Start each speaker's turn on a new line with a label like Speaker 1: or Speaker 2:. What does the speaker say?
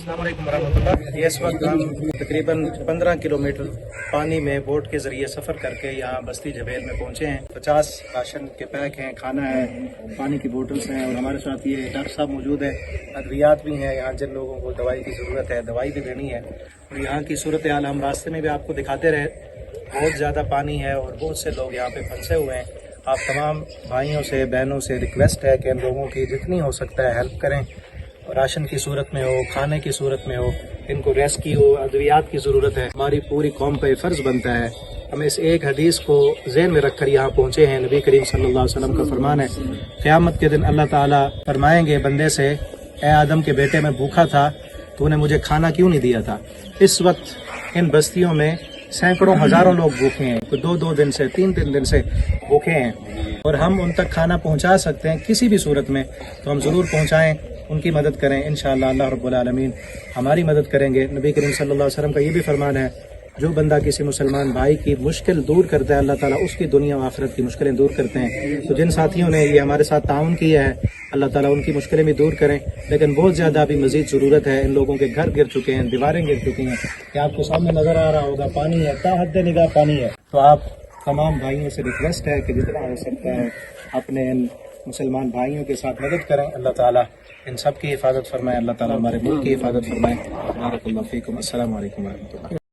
Speaker 1: السلام علیکم ورحمۃ اللہ۔ اس وقت ہم تقریباً 15 کلومیٹر پانی میں بوٹ کے ذریعے سفر کر کے یہاں بستی جبیل میں پہنچے ہیں۔ 50 راشن کے پیک ہیں، کھانا ہے، پانی کی بوٹلز ہیں، اور ہمارے ساتھ یہ ڈاکٹر صاحب موجود ہیں، ادویات بھی ہیں یہاں جن لوگوں کو دوائی کی ضرورت ہے، دوائی بھی دینی ہے۔ اور یہاں کی صورتحال ہم راستے میں بھی آپ کو دکھاتے رہے، بہت زیادہ پانی ہے اور بہت سے لوگ یہاں پہ پھنسے ہوئے ہیں۔ آپ تمام بھائیوں سے بہنوں سے ریکویسٹ ہے کہ ان لوگوں کی جتنی ہو سکتا ہے ہیلپ کریں، راشن کی صورت میں ہو، کھانے کی صورت میں ہو، ان کو ریسکیو ادویات کی ضرورت ہے۔ ہماری پوری قوم کا یہ فرض بنتا ہے، ہم اس ایک حدیث کو ذہن میں رکھ کر یہاں پہنچے ہیں۔ نبی کریم صلی اللہ علیہ وسلم کا فرمان ہے، قیامت کے دن اللہ تعالیٰ فرمائیں گے بندے سے، اے آدم کے بیٹے میں بھوکا تھا، تو نے مجھے کھانا کیوں نہیں دیا تھا؟ اس وقت ان بستیوں میں سینکڑوں ہزاروں لوگ بھوکے ہیں، کوئی 2 دن سے 3 دن سے بھوکے ہیں، اور ہم ان تک کھانا پہنچا سکتے ہیں کسی بھی صورت میں تو ہم ضرور پہنچائیں، ان کی مدد کریں۔ انشاءاللہ اللہ رب العالمین ہماری مدد کریں گے۔ نبی کریم صلی اللہ علیہ وسلم کا یہ بھی فرمان ہے، جو بندہ کسی مسلمان بھائی کی مشکل دور کرتا ہے، اللہ تعالیٰ اس کی دنیا و آخرت کی مشکلیں دور کرتے ہیں۔ تو جن ساتھیوں نے یہ ہمارے ساتھ تعاون کیا ہے، اللہ تعالیٰ ان کی مشکلیں بھی دور کریں، لیکن بہت زیادہ ابھی مزید ضرورت ہے۔ ان لوگوں کے گھر گر چکے ہیں، دیواریں گر چکی ہیں، کہ آپ کو سامنے نظر آ رہا ہوگا پانی ہے، تا حد نگاہ پانی ہے۔ تو آپ تمام بھائیوں سے ریکویسٹ ہے کہ جتنا ہو سکتا ہے اپنے ان مسلمان بھائیوں کے ساتھ مدد کریں۔ اللہ تعالیٰ ان سب کی حفاظت فرمائے، اللہ تعالیٰ ہمارے ملک کی حفاظت فرمائے۔ بارک اللہ فیکم۔ السلام علیکم ورحمۃ اللہ۔